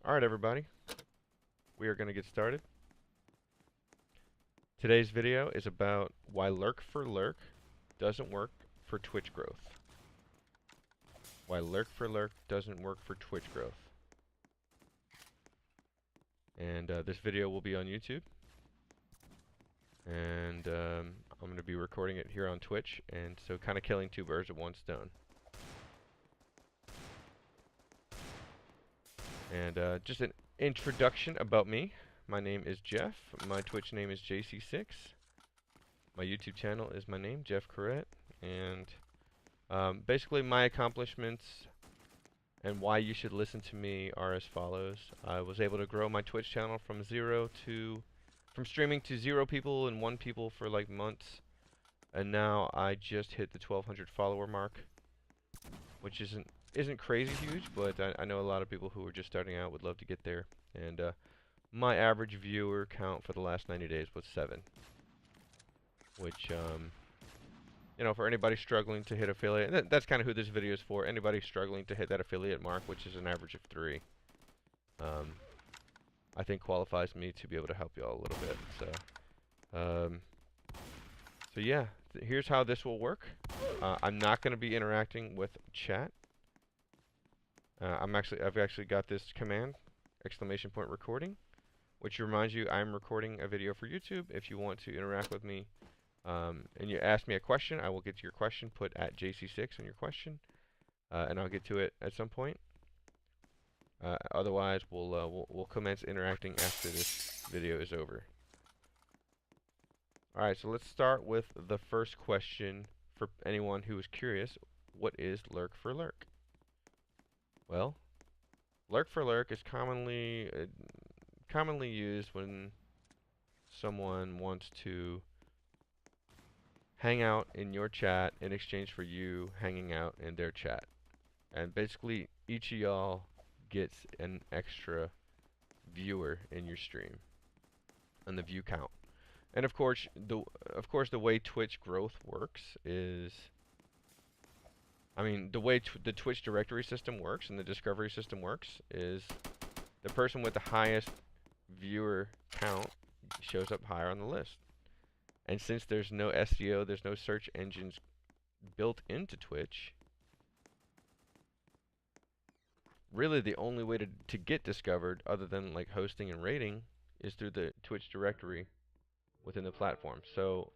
Alright everybody, we are going to get started. Today's video is about why Lurk4Lurk doesn't work for Twitch growth. Why Lurk4Lurk doesn't work for Twitch growth. And this video will be on YouTube. And I'm going to be recording it here on Twitch, and so kind of killing two birds with one stone. And just an introduction about me. My name is Jeff. My Twitch name is JC6. My YouTube channel is my name, Jeff Corrett. And basically my accomplishments and why you should listen to me are as follows. I was able to grow my Twitch channel from streaming to 0 people and 1 people for like months. And now I just hit the 1,200 follower mark, which isn't crazy huge, but I know a lot of people who are just starting out would love to get there. And my average viewer count for the last 90 days was 7, which you know, for anybody struggling to hit affiliate, that's kind of who this video is for. Anybody struggling to hit that affiliate mark, which is an average of 3, I think qualifies me to be able to help you all a little bit. So yeah, here's how this will work. I'm not going to be interacting with chat. I've actually got this command, !recording, which reminds you I'm recording a video for YouTube. If you want to interact with me, and you ask me a question, I will get to your question. Put @JC6 on your question, and I'll get to it at some point. Otherwise, we'll commence interacting after this video is over. All right, so let's start with the first question for anyone who is curious. What is Lurk4Lurk? Well, Lurk4Lurk is commonly used when someone wants to hang out in your chat in exchange for you hanging out in their chat. And basically, each of y'all gets an extra viewer in your stream and the view count. And of course, the way Twitch growth works is, I mean, the way the Twitch directory system works and the discovery system works is the person with the highest viewer count shows up higher on the list. And since there's no SEO, there's no search engines built into Twitch, really the only way to get discovered, other than like hosting and rating, is through the Twitch directory within the platform. So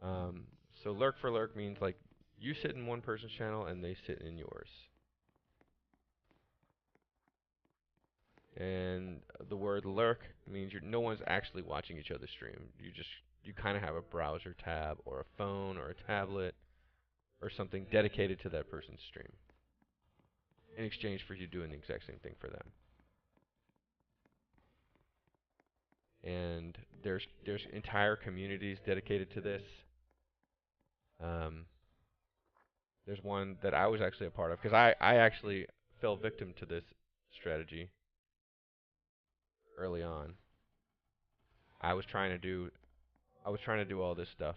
Lurk4Lurk means like you sit in one person's channel and they sit in yours. And the word lurk means no one's actually watching each other stream. You kind of have a browser tab or a phone or a tablet or something dedicated to that person's stream in exchange for you doing the exact same thing for them. And there's entire communities dedicated to this. There's one that I was actually a part of, because I actually fell victim to this strategy early on. I was trying to do all this stuff,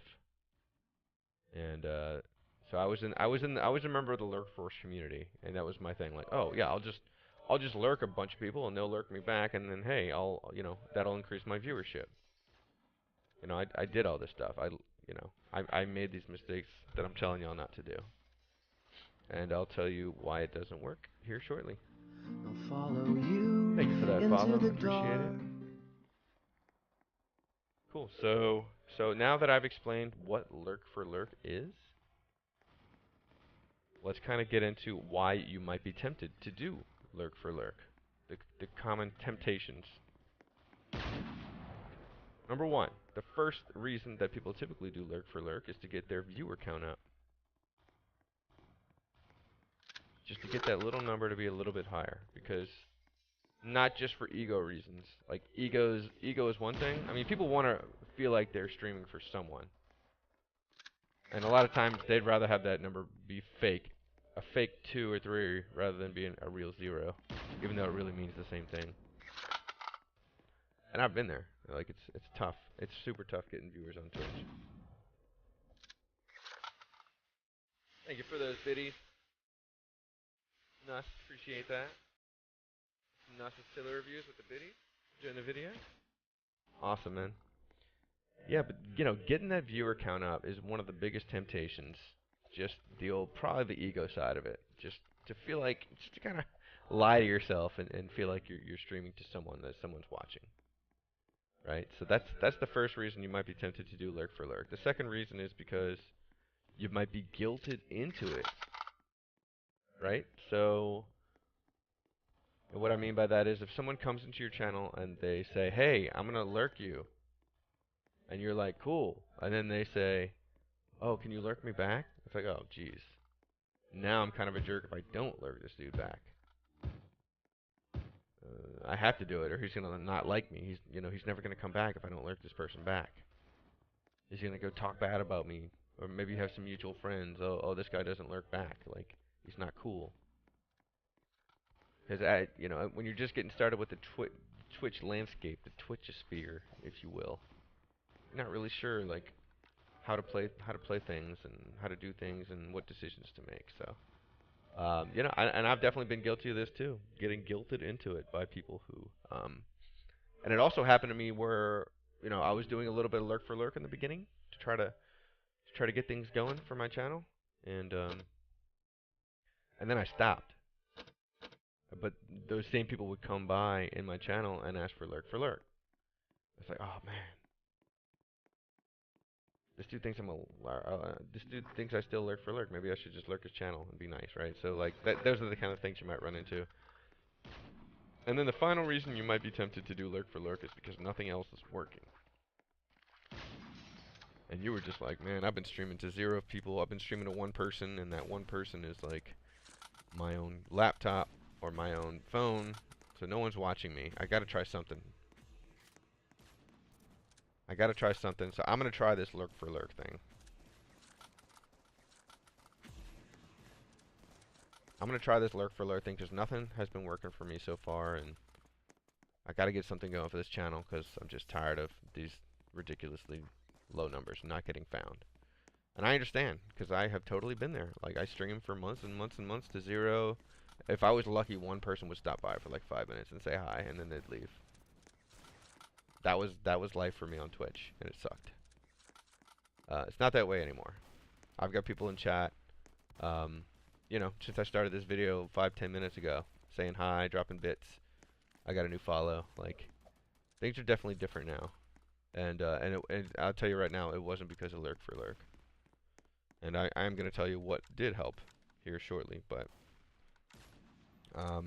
and so I was a member of the Lurk Force community, and that was my thing. Like, oh yeah, I'll just lurk a bunch of people, and they'll lurk me back, and then hey, that'll increase my viewership. You know, I did all this stuff. I made these mistakes that I'm telling y'all not to do, and I'll tell you why it doesn't work here shortly. I'll follow you. Thank you for that follow. Appreciate it. Cool. So now that I've explained what Lurk4Lurk is, let's kind of get into why you might be tempted to do Lurk4Lurk. The common temptations. Number 1, the first reason that people typically do Lurk4Lurk is to get their viewer count up. Just to get that little number to be a little bit higher, because not just for ego reasons. Like ego is one thing. I mean, people want to feel like they're streaming for someone, and a lot of times they'd rather have that number be fake, a fake 2 or 3, rather than being a real 0, even though it really means the same thing. And I've been there. Like it's tough. It's super tough getting viewers on Twitch. Thank you for those biddies. Nice, appreciate that. Nasa Stiller reviews with the biddy during the video. Awesome, man. Yeah, but getting that viewer count up is one of the biggest temptations. Just probably the ego side of it. Just to feel like, just to kind of lie to yourself and feel like you're streaming to someone that someone's watching, right? So that's the first reason you might be tempted to do Lurk for Lurk. The second reason is because you might be guilted into it, right? So what I mean by that is if someone comes into your channel and they say, "Hey, I'm gonna lurk you," and you're like, "Cool," and then they say, "Oh, can you lurk me back?" It's like, oh, geez. Now I'm kind of a jerk if I don't lurk this dude back. I have to do it, or he's gonna not like me. He's never gonna come back if I don't lurk this person back. He's gonna go talk bad about me, or maybe you have some mutual friends. Oh, this guy doesn't lurk back. Like, he's not cool. Because when you're just getting started with the Twitch landscape, the Twitchosphere, if you will, you're not really sure like how to play things and how to do things and what decisions to make. So, and I've definitely been guilty of this too, getting guilted into it by people who, and it also happened to me where, I was doing a little bit of Lurk for Lurk in the beginning to try to get things going for my channel, and then I stopped. But those same people would come by in my channel and ask for Lurk for Lurk. It's like, oh man, this dude thinks I still lurk for lurk. Maybe I should just lurk his channel and be nice, right? So like those are the kind of things you might run into. And then the final reason you might be tempted to do lurk for lurk is because nothing else is working. And you were just like, man, I've been streaming to 0 people. I've been streaming to 1 person, and that 1 person is like my own laptop or my own phone. So no one's watching me. I gotta try something. So I'm gonna try this lurk for lurk thing. I'm going to try this Lurk for Lurk thing because nothing has been working for me so far, and I got to get something going for this channel because I'm just tired of these ridiculously low numbers not getting found. And I understand because I have totally been there. Like, I streamed for months and months and months to 0. If I was lucky, 1 person would stop by for like 5 minutes and say hi, and then they'd leave. That was life for me on Twitch, and it sucked. It's not that way anymore. I've got people in chat. Since I started this video 5-10 minutes ago, saying hi, dropping bits, I got a new follow. Like, things are definitely different now, and I'll tell you right now, it wasn't because of Lurk for Lurk. And I'm gonna tell you what did help here shortly. But all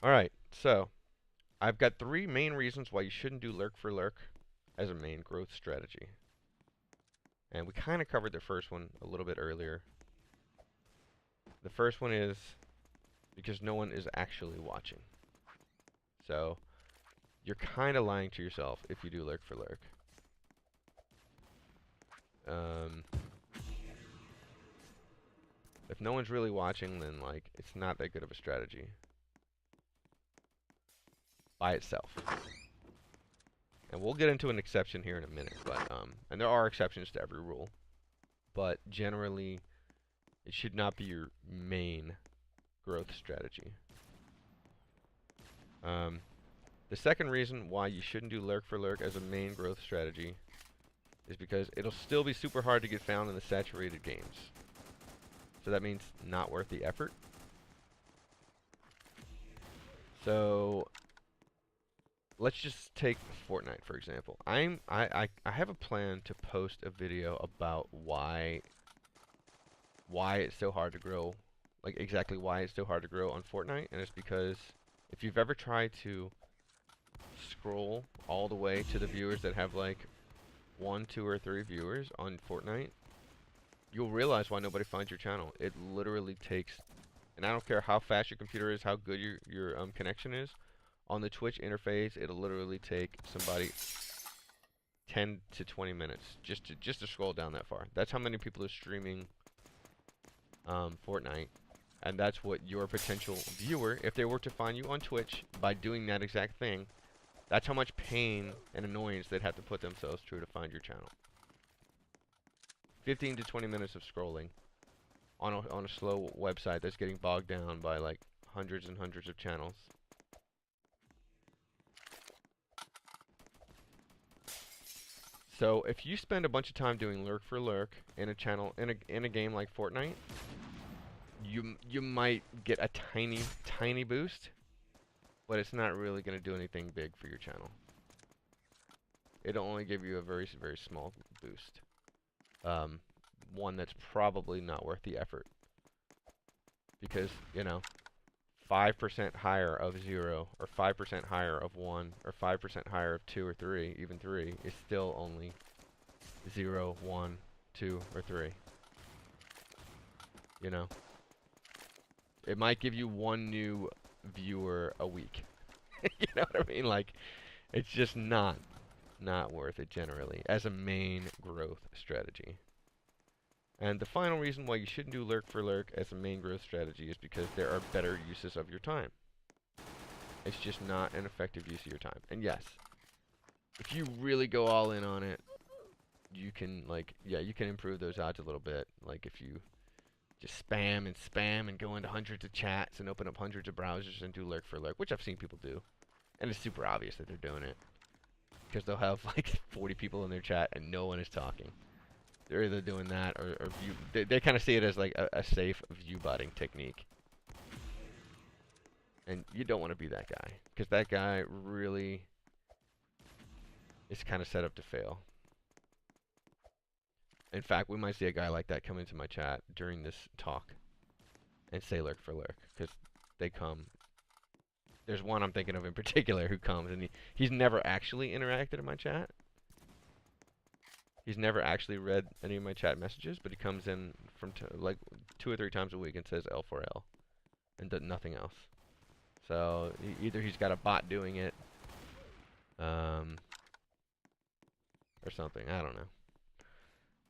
right, so I've got 3 main reasons why you shouldn't do Lurk for Lurk as a main growth strategy, and we kind of covered the first one a little bit earlier. The first one is because no one is actually watching. So, you're kind of lying to yourself if you do Lurk for Lurk. If no one's really watching, then, like, it's not that good of a strategy by itself. And we'll get into an exception here in a minute, but, and there are exceptions to every rule. But, generally, it should not be your main growth strategy. The second reason why you shouldn't do Lurk for Lurk as a main growth strategy is because it'll still be super hard to get found in the saturated games. So that means not worth the effort. So let's just take Fortnite for example. I have a plan to post a video about why it's so hard to grow, like exactly why it's so hard to grow on Fortnite, and it's because if you've ever tried to scroll all the way to the viewers that have like 1, 2, or 3 viewers on Fortnite, you'll realize why nobody finds your channel. It literally takes, and I don't care how fast your computer is, how good your connection is, on the Twitch interface, it'll literally take somebody 10 to 20 minutes just to scroll down that far. That's how many people are streaming Fortnite. And that's what your potential viewer, if they were to find you on Twitch by doing that exact thing, that's how much pain and annoyance they'd have to put themselves through to find your channel. 15 to 20 minutes of scrolling on a slow website that's getting bogged down by like hundreds and hundreds of channels. So if you spend a bunch of time doing lurk for lurk in a channel in a game like Fortnite, you might get a tiny boost, but it's not really going to do anything big for your channel. It'll only give you a very small boost. One that's probably not worth the effort, because 5% higher of 0, or 5% higher of 1, or 5% higher of 2 or 3, even 3, is still only 0, 1, 2, or 3. You know? It might give you one new viewer a week. You know what I mean? Like, it's just not worth it generally as a main growth strategy. And the final reason why you shouldn't do lurk for lurk as a main growth strategy is because there are better uses of your time. It's just not an effective use of your time. And yes, if you really go all in on it, you can, like, yeah, you can improve those odds a little bit. Like, if you just spam and go into hundreds of chats and open up hundreds of browsers and do lurk for lurk, which I've seen people do. And it's super obvious that they're doing it, because they'll have like 40 people in their chat and no one is talking. They're either doing that or view. They kind of see it as like a safe view botting technique. And you don't want to be that guy, because that guy really is kind of set up to fail. In fact, we might see a guy like that come into my chat during this talk and say lurk for lurk, because they come. There's one I'm thinking of in particular who comes, and he's never actually interacted in my chat. He's never actually read any of my chat messages, but he comes in from like 2 or 3 times a week and says L4L and does nothing else. So either he's got a bot doing it, or something. I don't know.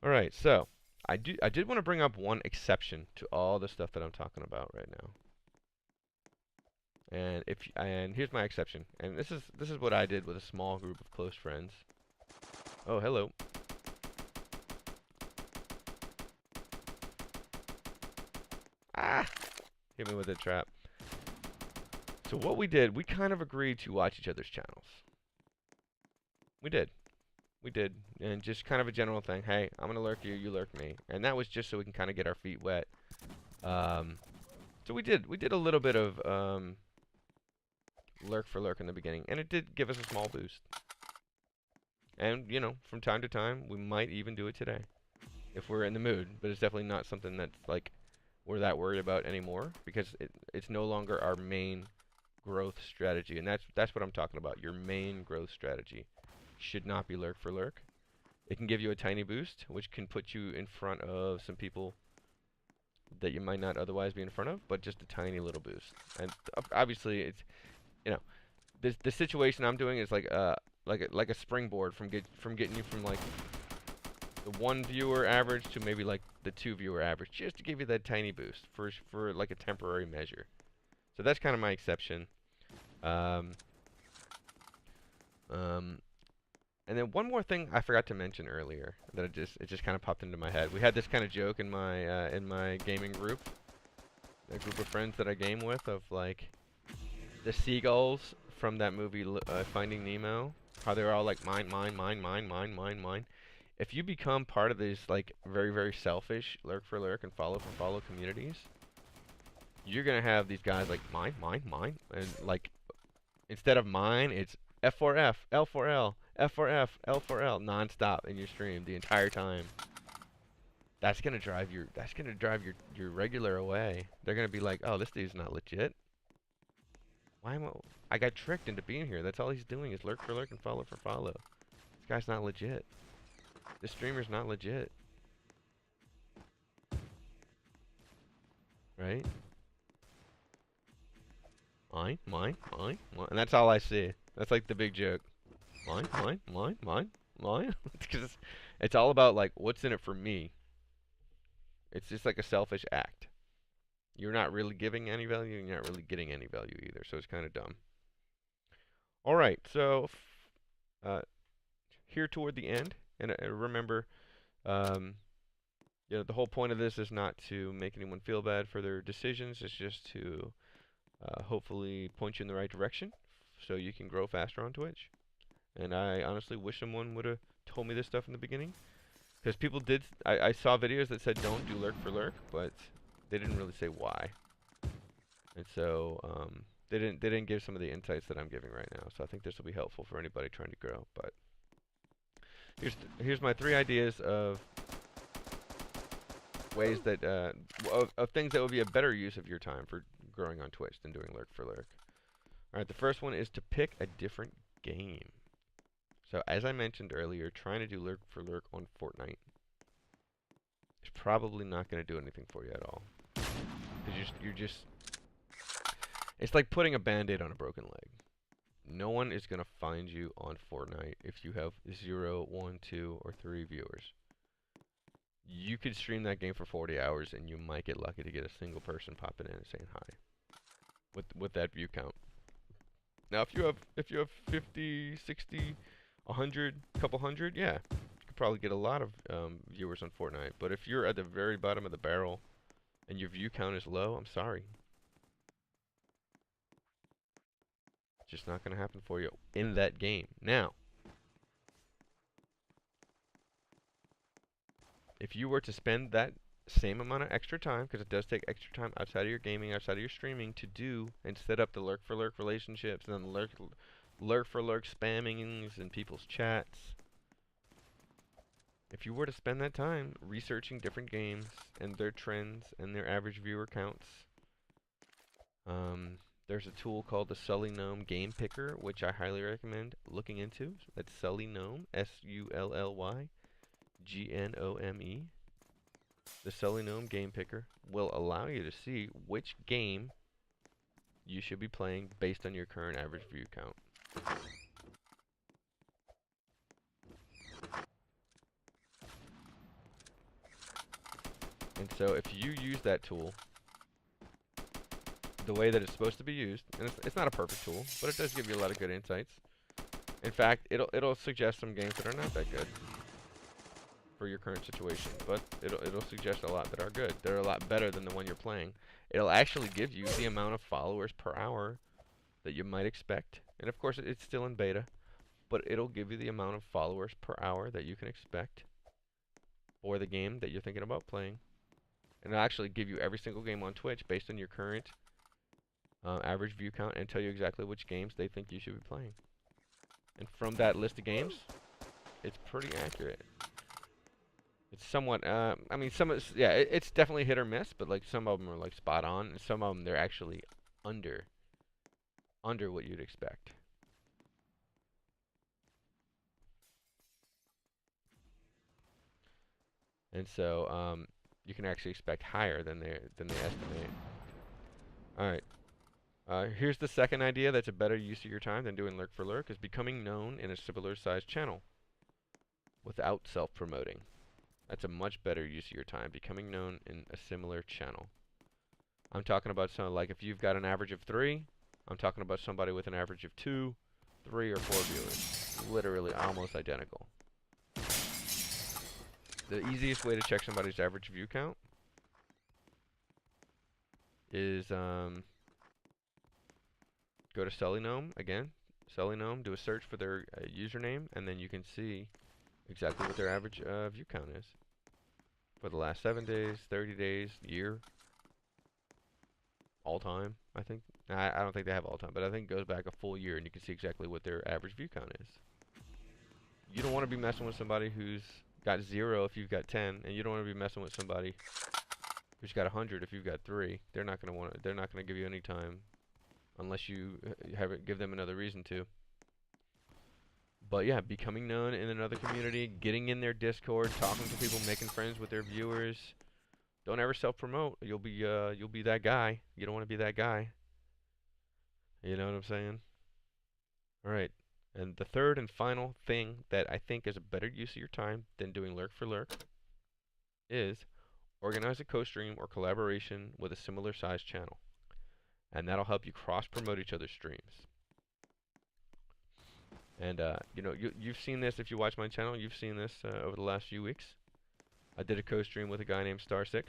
All right, so I did want to bring up one exception to all the stuff that I'm talking about right now. And here's my exception. And this is what I did with a small group of close friends. Oh, hello. Ah! Hit me with a trap. So what we did, we kind of agreed to watch each other's channels. We did. We did. And just kind of a general thing. Hey, I'm going to lurk you, you lurk me. And that was just so we can kind of get our feet wet. So we did a little bit of lurk for lurk in the beginning. And it did give us a small boost. And, from time to time, we might even do it today, if we're in the mood. But it's definitely not something that's, like, we're that worried about anymore, because it's no longer our main growth strategy. And that's what I'm talking about. Your main growth strategy should not be lurk for lurk. It can give you a tiny boost, which can put you in front of some people that you might not otherwise be in front of, but just a tiny little boost. And obviously, it's, the situation I'm doing is like a springboard from getting you from like the 1 viewer average to maybe like the 2 viewer average, just to give you that tiny boost for like a temporary measure. So that's kind of my exception. And then one more thing I forgot to mention earlier that it just kind of popped into my head. We had this kind of joke in my gaming group, a group of friends that I game with, of like the seagulls from that movie Finding Nemo, how they're all like mine, mine, mine, mine, mine, mine, mine. If you become part of these like very selfish lurk for lurk and follow for follow communities, you're gonna have these guys like mine, mine, mine, and like instead of mine, it's F4F, L4L, F4F, L4L, non-stop in your stream the entire time. That's gonna drive your regular away. They're gonna be like, oh, this dude's not legit. I got tricked into being here. That's all he's doing is lurk for lurk and follow for follow. This guy's not legit. This streamer's not legit. Right? Mine, mine, mine, mine. And that's all I see. That's like the big joke. Mine, mine, mine, mine, mine. Because it's all about like what's in it for me. It's just like a selfish act. You're not really giving any value, and you're not really getting any value either. So it's kind of dumb. All right, so here toward the end, and remember, the whole point of this is not to make anyone feel bad for their decisions. It's just to hopefully point you in the right direction so you can grow faster on Twitch. And I honestly wish someone would have told me this stuff in the beginning. Because people did, I saw videos that said don't do lurk for lurk, but they didn't really say why. And so they didn't give some of the insights that I'm giving right now. So I think this will be helpful for anybody trying to grow. But here's my 3 ideas of ways that of things that would be a better use of your time for growing on Twitch than doing lurk for lurk. All right, the first one is to pick a different game. So as I mentioned earlier, trying to do lurk for lurk on Fortnite is probably not going to do anything for you at all. You're just it's like putting a band-aid on a broken leg. No one is going to find you on Fortnite if you have 0, 1, 2, or 3 viewers. You could stream that game for 40 hours and you might get lucky to get a single person popping in and saying hi with that view count. Now if you have 50, 60, 100, couple hundred, yeah, you could probably get a lot of viewers on Fortnite. But if you're at the very bottom of the barrel and your view count is low, I'm sorry. It's just not going to happen for you in that game. Now, if you were to spend that same amount of extra time, because it does take extra time outside of your gaming, outside of your streaming, to do and set up the lurk for lurk relationships and then lurk for lurk spammings in people's chats. If you were to spend that time researching different games and their trends and their average viewer counts, there's a tool called the Sully Gnome Game Picker, which I highly recommend looking into. That's Sully Gnome, SULLY GNOME. The Sully Gnome Game Picker will allow you to see which game you should be playing based on your current average view count. And so if you use that tool the way that it's supposed to be used, and it's not a perfect tool, but it does give you a lot of good insights. In fact, it'll suggest some games that are not that good for your current situation, but it'll suggest a lot that are good. They're a lot better than the one you're playing. It'll actually give you the amount of followers per hour that you might expect. And of course, it's still in beta, but it'll give you the amount of followers per hour that you can expect for the game that you're thinking about playing. And it'll actually give you every single game on Twitch based on your current average view count and tell you exactly which games they think you should be playing. And from that list of games, it's pretty accurate. It's somewhat, I mean, it's definitely hit or miss, but like some of them are like spot on, and some of them they're actually under what you'd expect. And so you can actually expect higher than they estimate. All right. Here's the second idea that's a better use of your time than doing lurk for lurk, is becoming known in a similar sized channel without self-promoting. That's a much better use of your time, becoming known in a similar channel. I'm talking about something like if you've got an average of 3, I'm talking about somebody with an average of 2, 3, or 4 viewers. Literally almost identical. The easiest way to check somebody's average view count is go to Sully Gnome again. Sully Gnome, do a search for their username, and then you can see exactly what their average view count is for the last 7 days, 30 days, year, all time. I think I don't think they have all time, but I think it goes back a full year, and you can see exactly what their average view count is. You don't want to be messing with somebody who's got 0 if you've got 10, and you don't want to be messing with somebody who's got 100 if you've got 3. They're not going to give you any time unless you give them another reason to. But yeah, becoming known in another community, getting in their Discord, talking to people, making friends with their viewers. Don't ever self-promote. You'll be that guy. You don't want to be that guy. You know what I'm saying? All right. And the third and final thing that I think is a better use of your time than doing lurk for lurk is organize a co-stream or collaboration with a similar size channel. And that'll help you cross-promote each other's streams. And you know, you've seen this if you watch my channel. You've seen this over the last few weeks. I did a co-stream with a guy named Star6.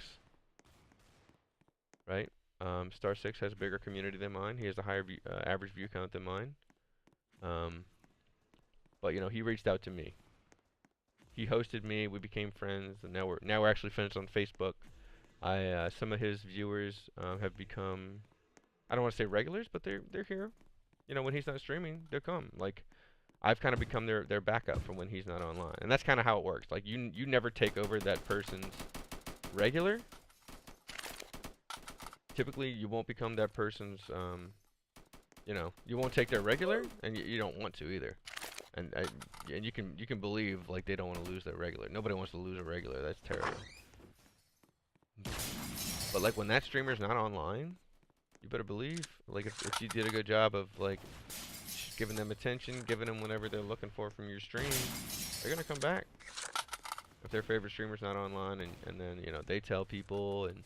Right? Star6 has a bigger community than mine. He has a higher average view count than mine. But you know, he reached out to me. He hosted me. We became friends, and now we're actually friends on Facebook. Some of his viewers have become, I don't want to say regulars, but they're here. You know, when he's not streaming, they'll come. Like, I've kind of become their backup for when he's not online, and that's kind of how it works. Like, you never take over that person's regular. Typically, you won't become that person's you know, you won't take their regular, and you don't want to either. And you can believe like they don't want to lose their regular. Nobody wants to lose a regular. That's terrible. But like when that streamer's not online, you better believe like if you did a good job of like giving them attention, giving them whatever they're looking for from your stream, they're gonna come back. If their favorite streamer's not online, and then you know they tell people, and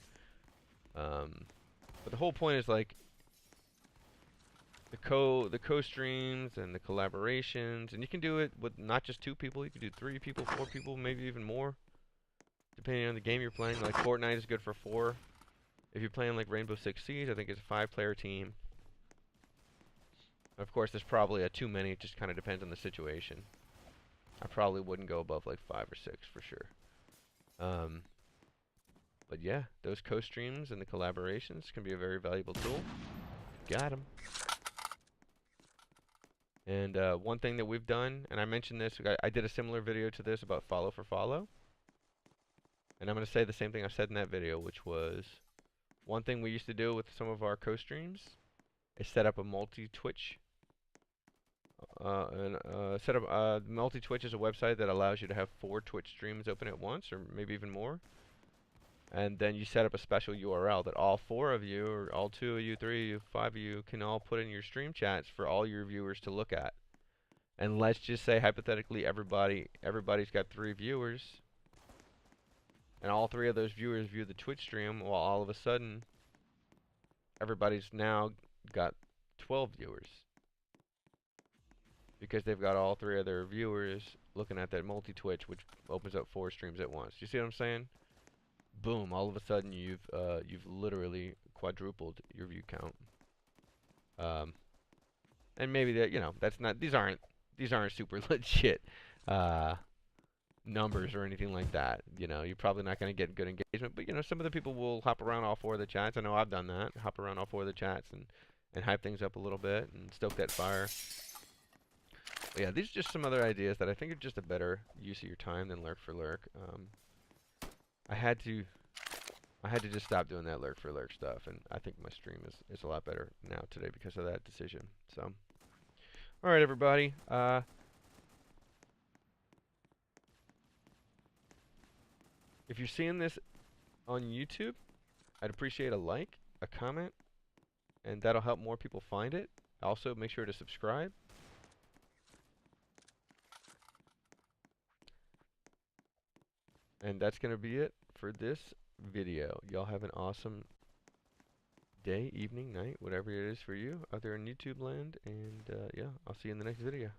but the whole point is like the co-streams and the collaborations, and you can do it with not just 2 people. You can do 3 people, 4 people, maybe even more, depending on the game you're playing. Like Fortnite is good for 4. If you're playing like Rainbow Six Siege, I think it's a 5-player team. Of course, there's probably a too many. It just kind of depends on the situation. I probably wouldn't go above like 5 or 6 for sure. But yeah, those co-streams and the collaborations can be a very valuable tool. Got 'em. And one thing that we've done, and I mentioned this, I did a similar video to this about follow for follow. And I'm going to say the same thing I said in that video, which was one thing we used to do with some of our co-streams is set up a multi-Twitch. Multi-Twitch is a website that allows you to have 4 Twitch streams open at once, or maybe even more. And then you set up a special URL that all 4 of you, or all 2 of you, 3 of you, 5 of you, can all put in your stream chats for all your viewers to look at. And let's just say, hypothetically, everybody's got 3 viewers, and all 3 of those viewers view the Twitch stream, while all of a sudden, everybody's now got 12 viewers. Because they've got all 3 of their viewers looking at that multi-Twitch, which opens up 4 streams at once. You see what I'm saying? Boom! All of a sudden, you've literally quadrupled your view count. And maybe that, you know, that's not, these aren't super legit numbers or anything like that. You know, you're probably not going to get good engagement, but you know, some of the people will hop around all 4 of the chats. I know I've done that. Hop around all 4 of the chats and hype things up a little bit and stoke that fire. But yeah, these are just some other ideas that I think are just a better use of your time than Lurk for Lurk. I had to just stop doing that Lurk for Lurk stuff, and I think my stream is a lot better now today because of that decision. So, all right, everybody. If you're seeing this on YouTube, I'd appreciate a like, a comment, and that'll help more people find it. Also, make sure to subscribe. And that's going to be it for this video. Y'all have an awesome day, evening, night, whatever it is for you out there in YouTube land. And yeah, I'll see you in the next video.